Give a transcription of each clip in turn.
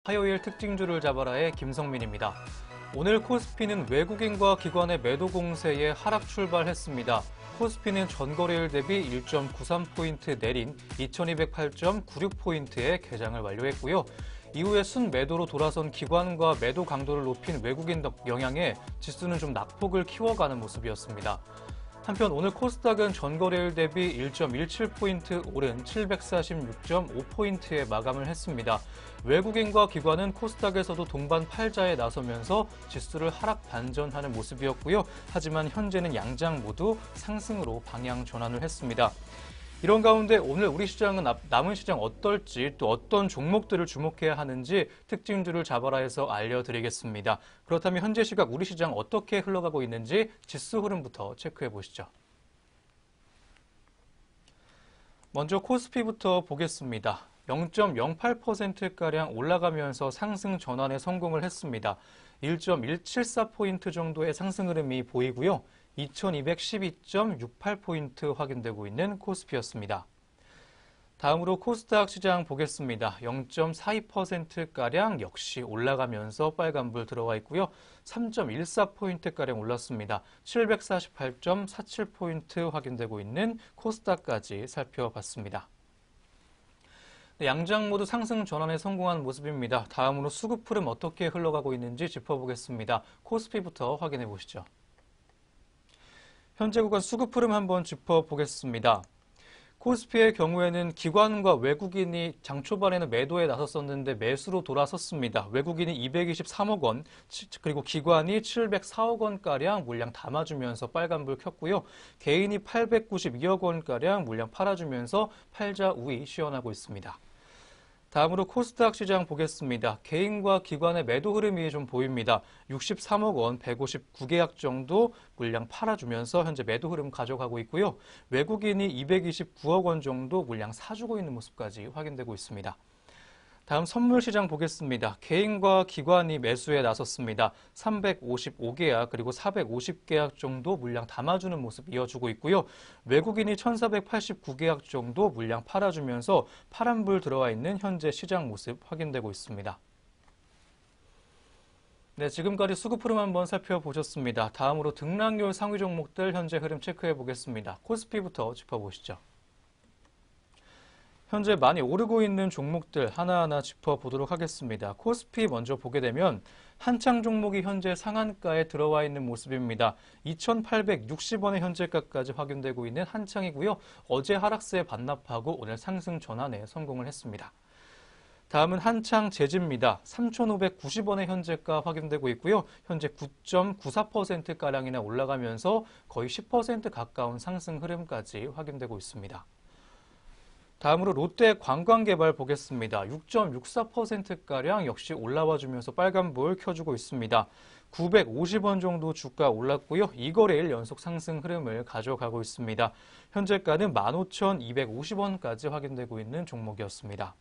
화요일 특징주를 잡아라의 김성민입니다. 오늘 코스피는 외국인과 기관의 매도 공세에 하락 출발했습니다. 코스피는 전거래일 대비 1.93포인트 내린 2208.96포인트에 개장을 완료했고요. 이후에 순매도로 돌아선 기관과 매도 강도를 높인 외국인 영향에 지수는 좀 낙폭을 키워가는 모습이었습니다. 한편 오늘 코스닥은 전거래일 대비 1.17포인트 오른 746.5포인트에 마감을 했습니다. 외국인과 기관은 코스닥에서도 동반 팔자에 나서면서 지수를 하락 반전하는 모습이었고요. 하지만 현재는 양장 모두 상승으로 방향 전환을 했습니다. 이런 가운데 오늘 우리 시장은 남은 시장 어떨지 또 어떤 종목들을 주목해야 하는지 특징주를 잡아라에서 알려드리겠습니다. 그렇다면 현재 시각 우리 시장 어떻게 흘러가고 있는지 지수 흐름부터 체크해 보시죠. 먼저 코스피부터 보겠습니다. 0.08%가량 올라가면서 상승 전환에 성공을 했습니다. 1.174포인트 정도의 상승 흐름이 보이고요. 2212.68포인트 확인되고 있는 코스피였습니다. 다음으로 코스닥 시장 보겠습니다. 0.42%가량 역시 올라가면서 빨간불 들어와 있고요. 3.14포인트가량 올랐습니다. 748.47포인트 확인되고 있는 코스닥까지 살펴봤습니다. 양장 모두 상승 전환에 성공한 모습입니다. 다음으로 수급 흐름 어떻게 흘러가고 있는지 짚어보겠습니다. 코스피부터 확인해 보시죠. 현재 구간 수급 흐름 한번 짚어보겠습니다. 코스피의 경우에는 기관과 외국인이 장 초반에는 매도에 나섰었는데 매수로 돌아섰습니다. 외국인이 223억 원, 그리고 기관이 704억 원가량 물량 담아주면서 빨간불 켰고요. 개인이 892억 원가량 물량 팔아주면서 팔자 우위 시연하고 있습니다. 다음으로 코스닥 시장 보겠습니다. 개인과 기관의 매도 흐름이 좀 보입니다. 63억 원 159계약 정도 물량 팔아주면서 현재 매도 흐름 가져가고 있고요. 외국인이 229억 원 정도 물량 사주고 있는 모습까지 확인되고 있습니다. 다음 선물 시장 보겠습니다. 개인과 기관이 매수에 나섰습니다. 355계약 그리고 450계약 정도 물량 담아주는 모습 이어주고 있고요. 외국인이 1489계약 정도 물량 팔아주면서 파란불 들어와 있는 현재 시장 모습 확인되고 있습니다. 네, 지금까지 수급 흐름 한번 살펴보셨습니다. 다음으로 등락률 상위 종목들 현재 흐름 체크해 보겠습니다. 코스피부터 짚어보시죠. 현재 많이 오르고 있는 종목들 하나하나 짚어보도록 하겠습니다. 코스피 먼저 보게 되면 한창 종목이 현재 상한가에 들어와 있는 모습입니다. 2,860원의 현재가까지 확인되고 있는 한창이고요. 어제 하락세에 반납하고 오늘 상승 전환에 성공을 했습니다. 다음은 한창 제지입니다. 3,590원의 현재가 확인되고 있고요. 현재 9.94%가량이나 올라가면서 거의 10% 가까운 상승 흐름까지 확인되고 있습니다. 다음으로 롯데 관광개발 보겠습니다. 6.64%가량 역시 올라와주면서 빨간불 켜주고 있습니다. 950원 정도 주가 올랐고요. 2거래일 연속 상승 흐름을 가져가고 있습니다. 현재가는 15,250원까지 확인되고 있는 종목이었습니다.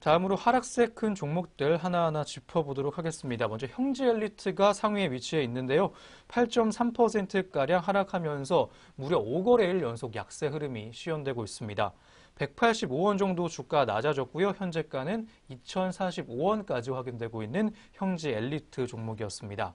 다음으로 하락세 큰 종목들 하나하나 짚어보도록 하겠습니다. 먼저 형지엘리트가 상위에 위치해 있는데요. 8.3%가량 하락하면서 무려 5거래일 연속 약세 흐름이 시연되고 있습니다. 185원 정도 주가 낮아졌고요. 현재가는 2,045원까지 확인되고 있는 형지엘리트 종목이었습니다.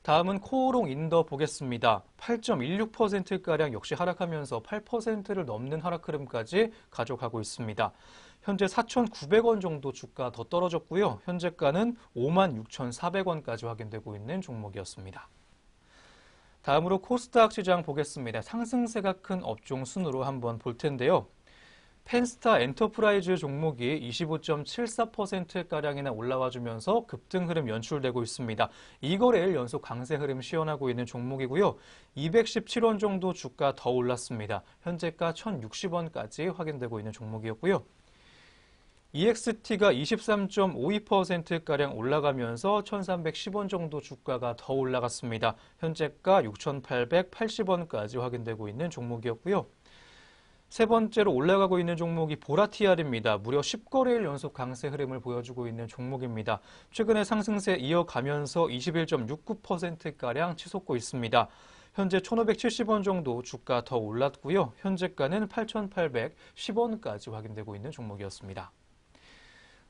다음은 코오롱 인더 보겠습니다. 8.16%가량 역시 하락하면서 8%를 넘는 하락 흐름까지 가져가고 있습니다. 현재 4,900원 정도 주가 더 떨어졌고요. 현재가는 56,400원까지 확인되고 있는 종목이었습니다. 다음으로 코스닥 시장 보겠습니다. 상승세가 큰 업종 순으로 한번 볼 텐데요. 펜스타 엔터프라이즈 종목이 25.74%가량이나 올라와주면서 급등 흐름 연출되고 있습니다. 2거래일 연속 강세 흐름 시연하고 있는 종목이고요. 217원 정도 주가 더 올랐습니다. 현재가 1,060원까지 확인되고 있는 종목이었고요. EXT가 23.52%가량 올라가면서 1,310원 정도 주가가 더 올라갔습니다. 현재가 6,880원까지 확인되고 있는 종목이었고요. 세 번째로 올라가고 있는 종목이 보라티알입니다. 무려 10거래일 연속 강세 흐름을 보여주고 있는 종목입니다. 최근에 상승세 이어가면서 21.69%가량 치솟고 있습니다. 현재 1,570원 정도 주가 더 올랐고요. 현재가는 8,810원까지 확인되고 있는 종목이었습니다.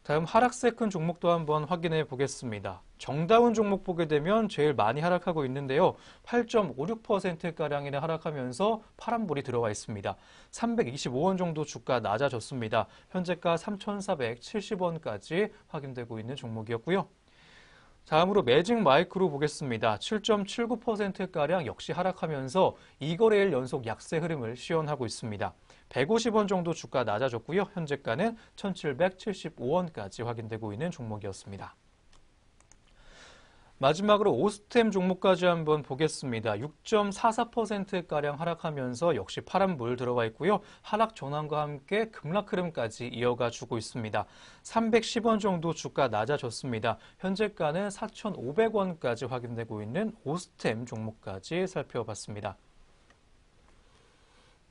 다음 하락세 큰 종목도 한번 확인해 보겠습니다. 정다운 종목 보게 되면 제일 많이 하락하고 있는데요. 8.56%가량이나 하락하면서 파란불이 들어와 있습니다. 325원 정도 주가 낮아졌습니다. 현재가 3,470원까지 확인되고 있는 종목이었고요. 다음으로 매직 마이크로 보겠습니다. 7.79%가량 역시 하락하면서 2거래일 연속 약세 흐름을 시현하고 있습니다. 150원 정도 주가 낮아졌고요. 현재가는 1,775원까지 확인되고 있는 종목이었습니다. 마지막으로 오스템 종목까지 한번 보겠습니다. 6.44%가량 하락하면서 역시 파란불 들어와 있고요. 하락 전환과 함께 급락 흐름까지 이어가 주고 있습니다. 310원 정도 주가 낮아졌습니다. 현재가는 4,500원까지 확인되고 있는 오스템 종목까지 살펴봤습니다.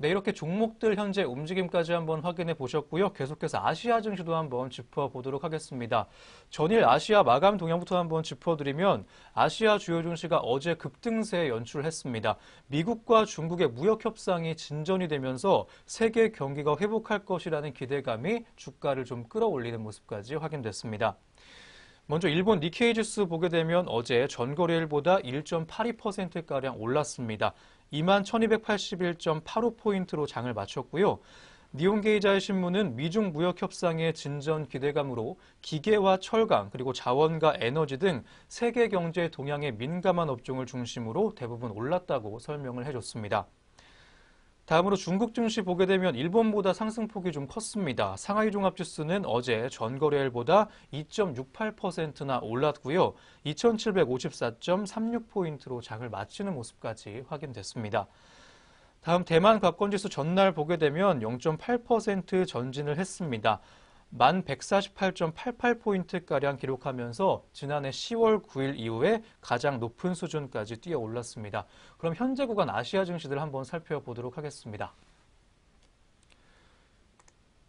네, 이렇게 종목들 현재 움직임까지 한번 확인해 보셨고요. 계속해서 아시아 증시도 한번 짚어보도록 하겠습니다. 전일 아시아 마감 동향부터 한번 짚어드리면 아시아 주요 증시가 어제 급등세 연출했습니다. 미국과 중국의 무역 협상이 진전이 되면서 세계 경기가 회복할 것이라는 기대감이 주가를 좀 끌어올리는 모습까지 확인됐습니다. 먼저 일본 니케이 지수 보게 되면 어제 전거래일보다 1.82%가량 올랐습니다. 21,281.85포인트로 장을 마쳤고요. 니혼게이자의 신문은 미중 무역 협상의 진전 기대감으로 기계와 철강 그리고 자원과 에너지 등 세계 경제 동향에 민감한 업종을 중심으로 대부분 올랐다고 설명을 해줬습니다. 다음으로 중국 증시 보게 되면 일본보다 상승폭이 좀 컸습니다. 상하이 종합지수는 어제 전거래일보다 2.68%나 올랐고요. 2,754.36포인트로 장을 마치는 모습까지 확인됐습니다. 다음 대만 과권지수 전날 보게 되면 0.8% 전진을 했습니다. 1,148.88포인트가량 기록하면서 지난해 10월 9일 이후에 가장 높은 수준까지 뛰어 올랐습니다. 그럼 현재 구간 아시아 증시들 한번 살펴보도록 하겠습니다.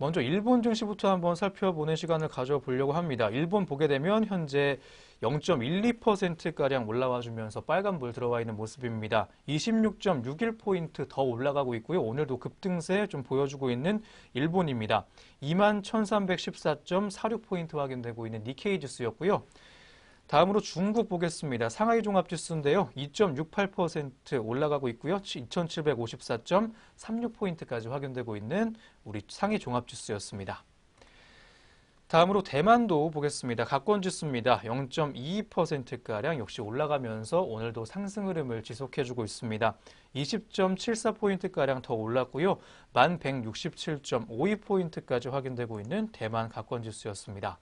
먼저 일본 증시부터 한번 살펴보는 시간을 가져보려고 합니다. 일본 보게 되면 현재 0.12%가량 올라와 주면서 빨간불 들어와 있는 모습입니다. 26.61포인트 더 올라가고 있고요. 오늘도 급등세 좀 보여주고 있는 일본입니다. 21,314.46포인트 확인되고 있는 니케이 지수였고요. 다음으로 중국 보겠습니다. 상하이 종합지수인데요. 2.68% 올라가고 있고요. 2,754.36포인트까지 확인되고 있는 우리 상위 종합지수였습니다. 다음으로 대만도 보겠습니다. 가권지수입니다. 0.22%가량 역시 올라가면서 오늘도 상승 흐름을 지속해주고 있습니다. 20.74포인트가량 더 올랐고요. 1,167.52포인트까지 확인되고 있는 대만 가권지수였습니다.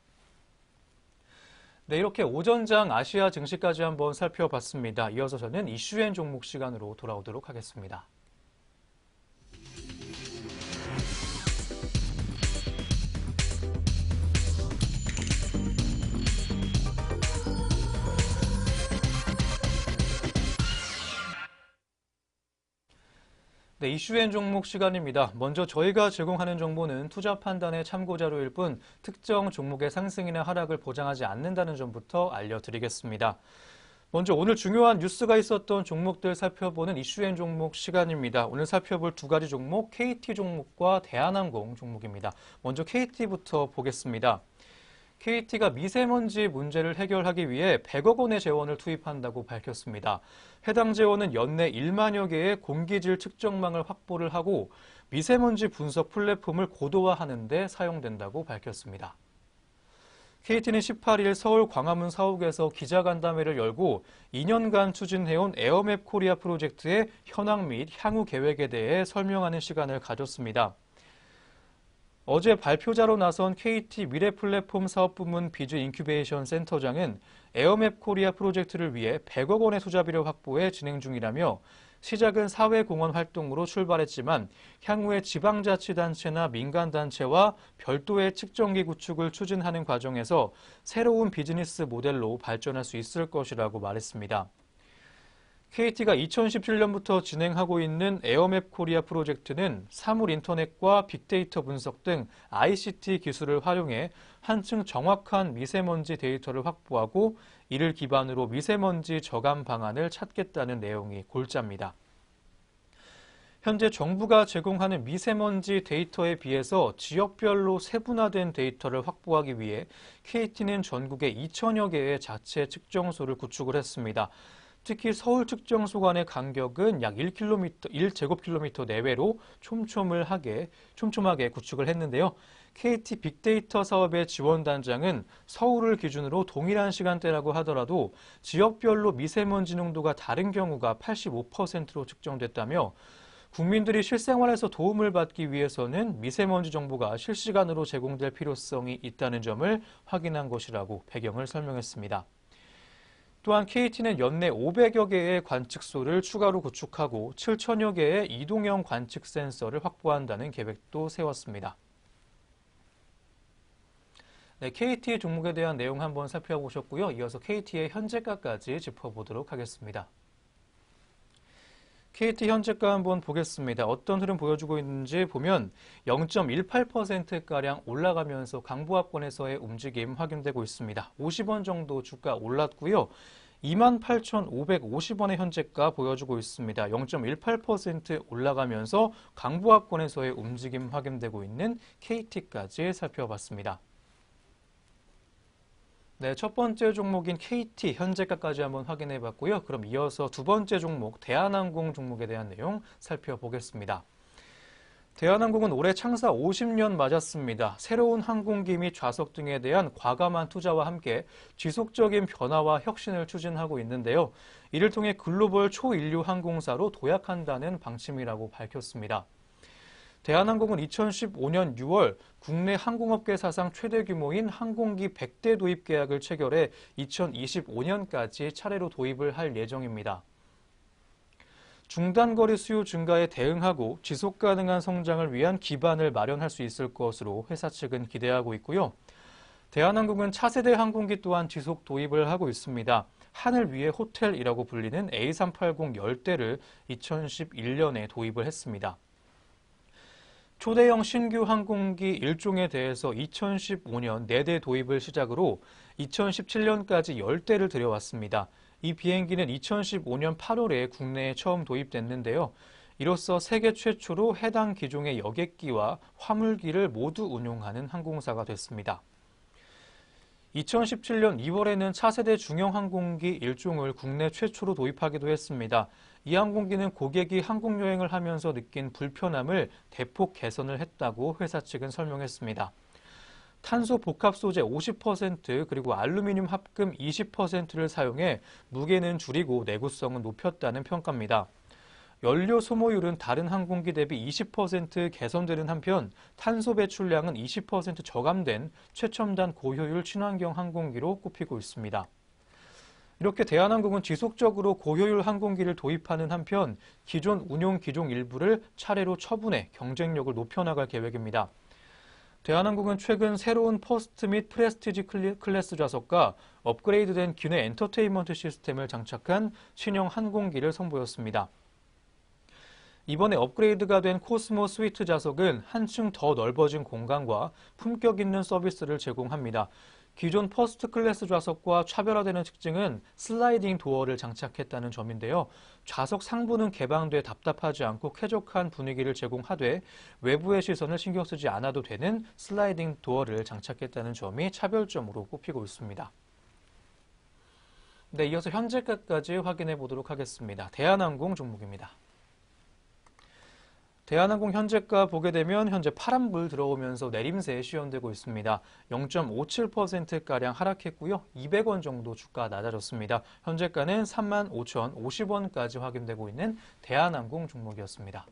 네, 이렇게 오전장 아시아 증시까지 한번 살펴봤습니다. 이어서 저는 이슈앤 종목 시간으로 돌아오도록 하겠습니다. 네, 이슈앤 종목 시간입니다. 먼저 저희가 제공하는 정보는 투자 판단의 참고 자료일 뿐 특정 종목의 상승이나 하락을 보장하지 않는다는 점부터 알려드리겠습니다. 먼저 오늘 중요한 뉴스가 있었던 종목들 살펴보는 이슈앤 종목 시간입니다. 오늘 살펴볼 두 가지 종목, KT 종목과 대한항공 종목입니다. 먼저 KT부터 보겠습니다. KT가 미세먼지 문제를 해결하기 위해 100억 원의 재원을 투입한다고 밝혔습니다. 해당 재원은 연내 1만여 개의 공기질 측정망을 확보를 하고 미세먼지 분석 플랫폼을 고도화하는 데 사용된다고 밝혔습니다. KT는 18일 서울 광화문 사옥에서 기자간담회를 열고 2년간 추진해온 에어맵 코리아 프로젝트의 현황 및 향후 계획에 대해 설명하는 시간을 가졌습니다. 어제 발표자로 나선 KT 미래플랫폼 사업부문 비즈 인큐베이션 센터장은 에어맵 코리아 프로젝트를 위해 100억 원의 투자비를 확보해 진행 중이라며 시작은 사회공헌 활동으로 출발했지만 향후에 지방자치단체나 민간단체와 별도의 측정기 구축을 추진하는 과정에서 새로운 비즈니스 모델로 발전할 수 있을 것이라고 말했습니다. KT가 2017년부터 진행하고 있는 에어맵 코리아 프로젝트는 사물 인터넷과 빅데이터 분석 등 ICT 기술을 활용해 한층 정확한 미세먼지 데이터를 확보하고 이를 기반으로 미세먼지 저감 방안을 찾겠다는 내용이 골자입니다. 현재 정부가 제공하는 미세먼지 데이터에 비해서 지역별로 세분화된 데이터를 확보하기 위해 KT는 전국에 2천여 개의 자체 측정소를 구축을 했습니다. 특히 서울 측정소 간의 간격은 약 1제곱킬로미터 내외로 촘촘하게 구축을 했는데요. KT 빅데이터 사업의 지원단장은 서울을 기준으로 동일한 시간대라고 하더라도 지역별로 미세먼지 농도가 다른 경우가 85%로 측정됐다며 국민들이 실생활에서 도움을 받기 위해서는 미세먼지 정보가 실시간으로 제공될 필요성이 있다는 점을 확인한 것이라고 배경을 설명했습니다. 또한 KT는 연내 500여 개의 관측소를 추가로 구축하고 7천여 개의 이동형 관측 센서를 확보한다는 계획도 세웠습니다. 네, KT 종목에 대한 내용 한번 살펴보셨고요. 이어서 KT의 현재가까지 짚어보도록 하겠습니다. KT 현재가 한번 보겠습니다. 어떤 흐름 보여주고 있는지 보면 0.18%가량 올라가면서 강보합권에서의 움직임 확인되고 있습니다. 50원 정도 주가 올랐고요. 28,550원의 현재가 보여주고 있습니다. 0.18% 올라가면서 강보합권에서의 움직임 확인되고 있는 KT까지 살펴봤습니다. 네, 첫 번째 종목인 KT 현재가까지 한번 확인해 봤고요. 그럼 이어서 두 번째 종목 대한항공 종목에 대한 내용 살펴보겠습니다. 대한항공은 올해 창사 50년 맞았습니다. 새로운 항공기 및 좌석 등에 대한 과감한 투자와 함께 지속적인 변화와 혁신을 추진하고 있는데요. 이를 통해 글로벌 초인류 항공사로 도약한다는 방침이라고 밝혔습니다. 대한항공은 2015년 6월 국내 항공업계 사상 최대 규모인 항공기 100대 도입 계약을 체결해 2025년까지 차례로 도입을 할 예정입니다. 중단거리 수요 증가에 대응하고 지속가능한 성장을 위한 기반을 마련할 수 있을 것으로 회사 측은 기대하고 있고요. 대한항공은 차세대 항공기 또한 지속 도입을 하고 있습니다. 하늘 위의 호텔이라고 불리는 A380 10대를 2011년에 도입을 했습니다. 초대형 신규 항공기 1종에 대해서 2015년 4대 도입을 시작으로 2017년까지 10대를 들여왔습니다. 이 비행기는 2015년 8월에 국내에 처음 도입됐는데요. 이로써 세계 최초로 해당 기종의 여객기와 화물기를 모두 운용하는 항공사가 됐습니다. 2017년 2월에는 차세대 중형 항공기 1종을 국내 최초로 도입하기도 했습니다. 이 항공기는 고객이 항공여행을 하면서 느낀 불편함을 대폭 개선을 했다고 회사 측은 설명했습니다. 탄소 복합 소재 50% 그리고 알루미늄 합금 20%를 사용해 무게는 줄이고 내구성은 높였다는 평가입니다. 연료 소모율은 다른 항공기 대비 20% 개선되는 한편 탄소 배출량은 20% 저감된 최첨단 고효율 친환경 항공기로 꼽히고 있습니다. 이렇게 대한항공은 지속적으로 고효율 항공기를 도입하는 한편 기존 운용 기종 일부를 차례로 처분해 경쟁력을 높여나갈 계획입니다. 대한항공은 최근 새로운 퍼스트 및 프레스티지 클래스 좌석과 업그레이드된 기내 엔터테인먼트 시스템을 장착한 신형 항공기를 선보였습니다. 이번에 업그레이드가 된 코스모 스위트 좌석은 한층 더 넓어진 공간과 품격 있는 서비스를 제공합니다. 기존 퍼스트 클래스 좌석과 차별화되는 특징은 슬라이딩 도어를 장착했다는 점인데요. 좌석 상부는 개방돼 답답하지 않고 쾌적한 분위기를 제공하되 외부의 시선을 신경 쓰지 않아도 되는 슬라이딩 도어를 장착했다는 점이 차별점으로 꼽히고 있습니다. 네, 이어서 현재가까지 확인해 보도록 하겠습니다. 대한항공 종목입니다. 대한항공 현재가 보게 되면 현재 파란불 들어오면서 내림세에 시연되고 있습니다. 0.57%가량 하락했고요. 200원 정도 주가 낮아졌습니다. 현재가는 35,050원까지 확인되고 있는 대한항공 종목이었습니다.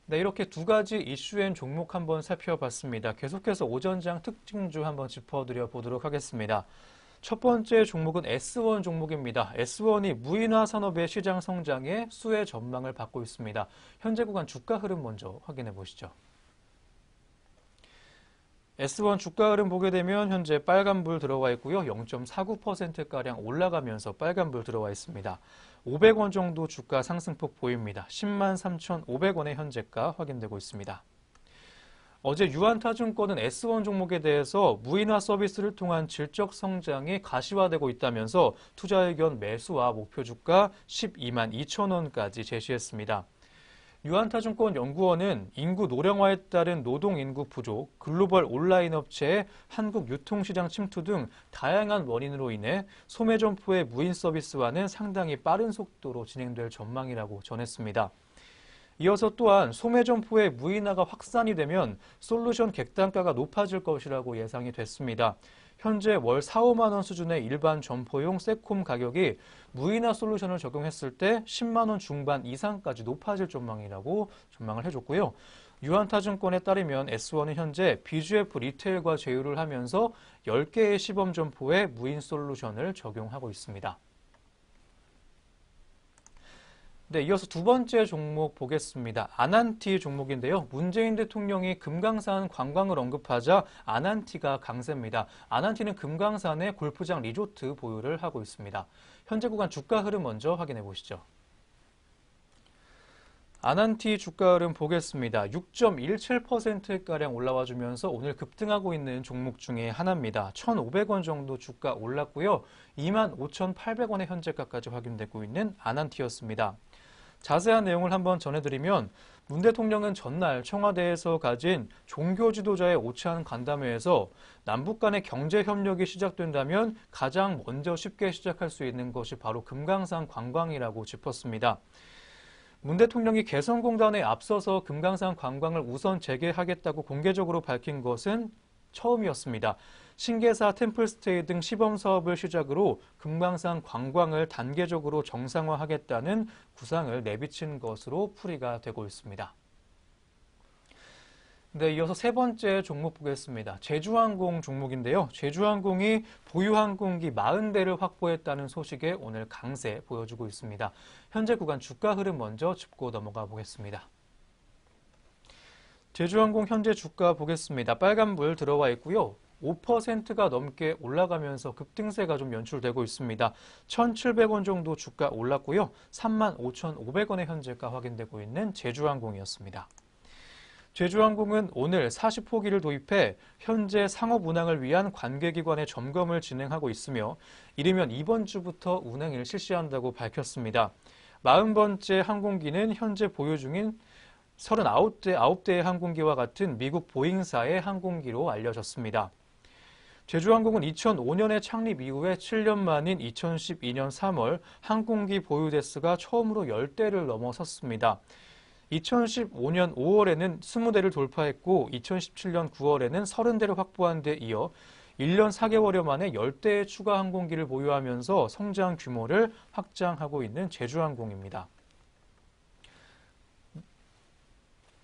네, 이렇게 두 가지 이슈엔 종목 한번 살펴봤습니다. 계속해서 오전장 특징주 한번 짚어드려 보도록 하겠습니다. 첫 번째 종목은 S1 종목입니다. S1이 무인화 산업의 시장 성장에 수혜 전망을 받고 있습니다. 현재 구간 주가 흐름 먼저 확인해 보시죠. S1 주가 흐름 보게 되면 현재 빨간불 들어와 있고요. 0.49%가량 올라가면서 빨간불 들어와 있습니다. 500원 정도 주가 상승폭 보입니다. 103,500원의 현재가 확인되고 있습니다. 어제 유한타증권은 S1 종목에 대해서 무인화 서비스를 통한 질적 성장이 가시화되고 있다면서 투자 의견 매수와 목표 주가 12만 2천 원까지 제시했습니다. 유한타증권 연구원은 인구 노령화에 따른 노동 인구 부족, 글로벌 온라인 업체의 한국 유통시장 침투 등 다양한 원인으로 인해 소매점포의 무인 서비스화는 상당히 빠른 속도로 진행될 전망이라고 전했습니다. 이어서 또한 소매점포의 무인화가 확산이 되면 솔루션 객단가가 높아질 것이라고 예상이 됐습니다. 현재 월 4, 5만 원 수준의 일반 점포용 세콤 가격이 무인화 솔루션을 적용했을 때 10만 원 중반 이상까지 높아질 전망이라고 전망을 해줬고요. 유한타증권에 따르면 S1은 현재 BGF 리테일과 제휴를 하면서 10개의 시범 점포에 무인 솔루션을 적용하고 있습니다. 네, 이어서 두 번째 종목 보겠습니다. 아난티 종목인데요. 문재인 대통령이 금강산 관광을 언급하자 아난티가 강세입니다. 아난티는 금강산에 골프장 리조트 보유를 하고 있습니다. 현재 구간 주가 흐름 먼저 확인해 보시죠. 아난티 주가 흐름 보겠습니다. 6.17%가량 올라와 주면서 오늘 급등하고 있는 종목 중에 하나입니다. 1,500원 정도 주가 올랐고요. 25,800원의 현재가까지 확인되고 있는 아난티였습니다. 자세한 내용을 한번 전해드리면 문 대통령은 전날 청와대에서 가진 종교 지도자의 오찬 간담회에서 남북 간의 경제 협력이 시작된다면 가장 먼저 쉽게 시작할 수 있는 것이 바로 금강산 관광이라고 짚었습니다. 문 대통령이 개성공단에 앞서서 금강산 관광을 우선 재개하겠다고 공개적으로 밝힌 것은 처음이었습니다. 신계사 템플스테이 등 시범 사업을 시작으로 금강산 관광을 단계적으로 정상화하겠다는 구상을 내비친 것으로 풀이가 되고 있습니다. 네, 이어서 세 번째 종목 보겠습니다. 제주항공 종목인데요. 제주항공이 보유 항공기 40대를 확보했다는 소식에 오늘 강세 보여주고 있습니다. 현재 구간 주가 흐름 먼저 짚고 넘어가 보겠습니다. 제주항공 현재 주가 보겠습니다. 빨간불 들어와 있고요. 5%가 넘게 올라가면서 급등세가 좀 연출되고 있습니다. 1,700원 정도 주가 올랐고요. 35,500원의 현재가 확인되고 있는 제주항공이었습니다. 제주항공은 오늘 40호기를 도입해 현재 상업 운항을 위한 관계기관의 점검을 진행하고 있으며 이르면 이번 주부터 운행을 실시한다고 밝혔습니다. 40번째 항공기는 현재 보유 중인 39대의 항공기와 같은 미국 보잉사의 항공기로 알려졌습니다. 제주항공은 2005년에 창립 이후에 7년 만인 2012년 3월 항공기 보유 대수가 처음으로 10대를 넘어섰습니다. 2015년 5월에는 20대를 돌파했고 2017년 9월에는 30대를 확보한 데 이어 1년 4개월여 만에 10대의 추가 항공기를 보유하면서 성장 규모를 확장하고 있는 제주항공입니다.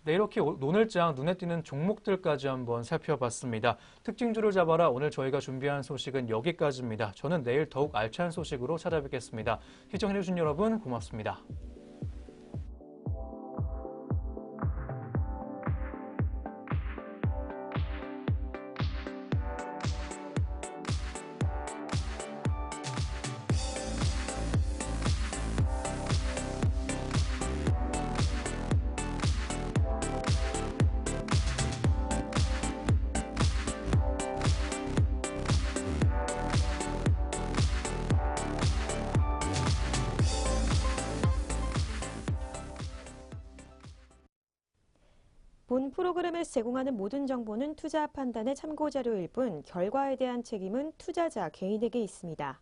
네, 이렇게 오늘장 눈에 띄는 종목들까지 한번 살펴봤습니다. 특징주를 잡아라. 오늘 저희가 준비한 소식은 여기까지입니다. 저는 내일 더욱 알찬 소식으로 찾아뵙겠습니다. 시청해주신 여러분 고맙습니다. 본 프로그램에서 제공하는 모든 정보는 투자 판단의 참고 자료일 뿐 결과에 대한 책임은 투자자 개인에게 있습니다.